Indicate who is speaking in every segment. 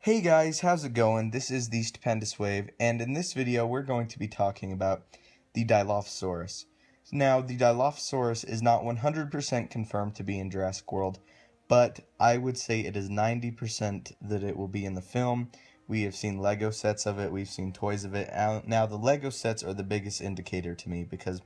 Speaker 1: Hey guys, how's it going? This is the Stupendous Wave, and in this video we're going to be talking about the Dilophosaurus. Now, the Dilophosaurus is not 100% confirmed to be in Jurassic World, but I would say it is 90% that it will be in the film. We have seen Lego sets of it, we've seen toys of it. Now, the Lego sets are the biggest indicator to me because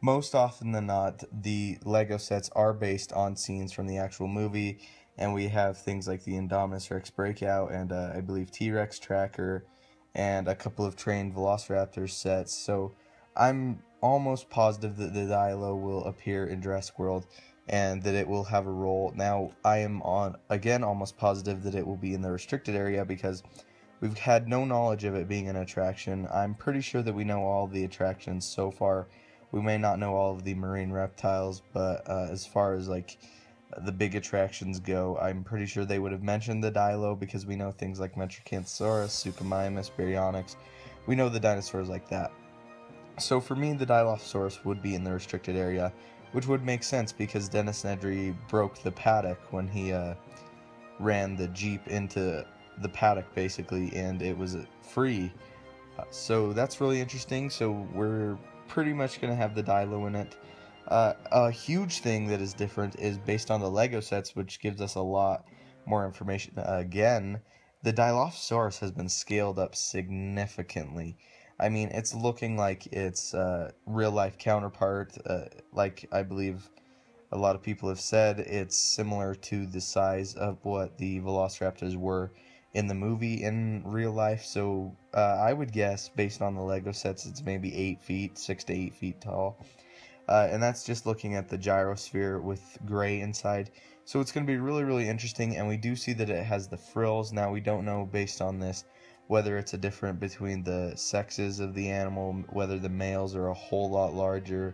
Speaker 1: most often than not, the Lego sets are based on scenes from the actual movie, and we have things like the Indominus Rex Breakout and I believe T-Rex Tracker and a couple of trained Velociraptor sets. So I'm almost positive that the Dilo will appear in Jurassic World and that it will have a role. Now, I am again almost positive that it will be in the restricted area because we've had no knowledge of it being an attraction. I'm pretty sure that we know all the attractions so far. We may not know all of the marine reptiles, but as far as like the big attractions go, I'm pretty sure they would have mentioned the Dilo because we know things like Metracanthosaurus, Suchomimus, Baryonyx. We know the dinosaurs like that. So for me, the Dilophosaurus would be in the restricted area, which would make sense because Dennis Nedry broke the paddock when he ran the Jeep into the paddock basically, and it was free. So that's really interesting. So we're pretty much going to have the Dilo in it. A huge thing that is different is based on the Lego sets, which gives us a lot more information. Again, the Dilophosaurus has been scaled up significantly. I mean, it's looking like its real-life counterpart. Like I believe a lot of people have said, it's similar to the size of what the Velociraptors were in the movie in real life. So I would guess, based on the Lego sets, it's maybe 8 feet, 6 to 8 feet tall. And that's just looking at the gyrosphere with gray inside. So it's going to be really, really interesting, and we do see that it has the frills. Now, we don't know, based on this, whether it's a difference between the sexes of the animal, whether the males are a whole lot larger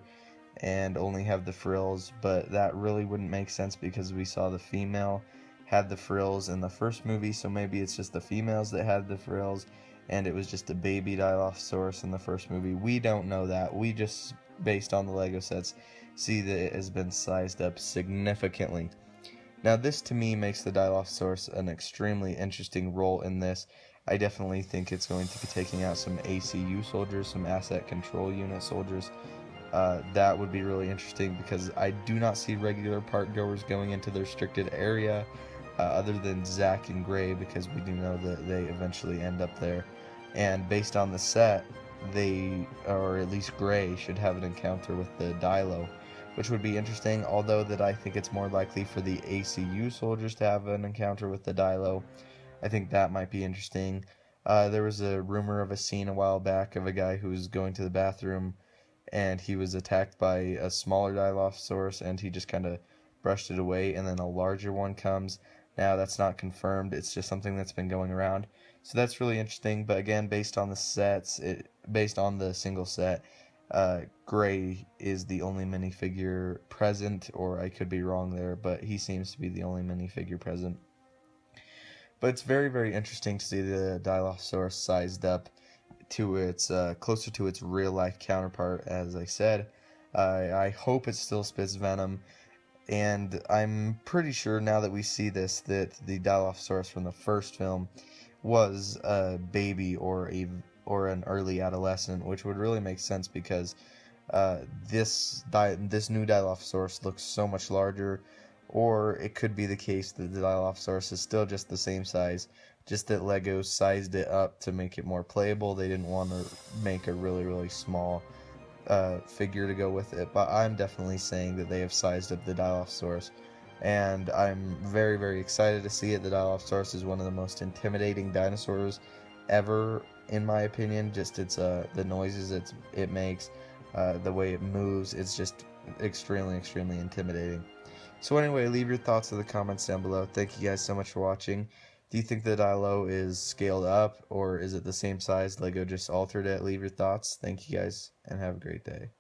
Speaker 1: and only have the frills, but that really wouldn't make sense because we saw the female had the frills in the first movie, so maybe it's just the females that had the frills, and it was just a baby Dilophosaurus in the first movie. We don't know that. We just, based on the Lego sets, see that it has been sized up significantly. Now, this to me makes the Dilophosaurus an extremely interesting role in this. I definitely think it's going to be taking out some ACU soldiers, some Asset Control Unit soldiers. That would be really interesting because I do not see regular park goers going into the restricted area other than Zach and Gray, because we do know that they eventually end up there. And based on the set, they, or at least Gray, should have an encounter with the Dilo, which would be interesting, although that I think it's more likely for the ACU soldiers to have an encounter with the Dilo. I think that might be interesting. There was a rumor of a scene a while back of a guy who was going to the bathroom and he was attacked by a smaller Dilophosaurus and he just kind of brushed it away, and then a larger one comes. Now, that's not confirmed, it's just something that's been going around. So that's really interesting, but again, based on the sets, based on the single set, Gray is the only minifigure present, or I could be wrong there, but he seems to be the only minifigure present. But it's very, very interesting to see the Dilophosaurus sized up to its closer to its real-life counterpart, as I said. I hope it still spits venom. And I'm pretty sure now that we see this that the Dilophosaurus from the first film was a baby or an early adolescent, which would really make sense because this new Dilophosaurus looks so much larger. Or it could be the case that the Dilophosaurus is still just the same size, just that Lego sized it up to make it more playable. They didn't want to make a really, really small figure to go with it, but I'm definitely saying that they have sized up the Dilophosaurus, and I'm very, very excited to see it. The Dilophosaurus is one of the most intimidating dinosaurs ever, in my opinion. Just the noises it makes, the way it moves, it's just extremely, extremely intimidating. So anyway, leave your thoughts in the comments down below. Thank you guys so much for watching. Do you think the Dilo is scaled up, or is it the same size? Lego just altered it? Leave your thoughts. Thank you guys, and have a great day.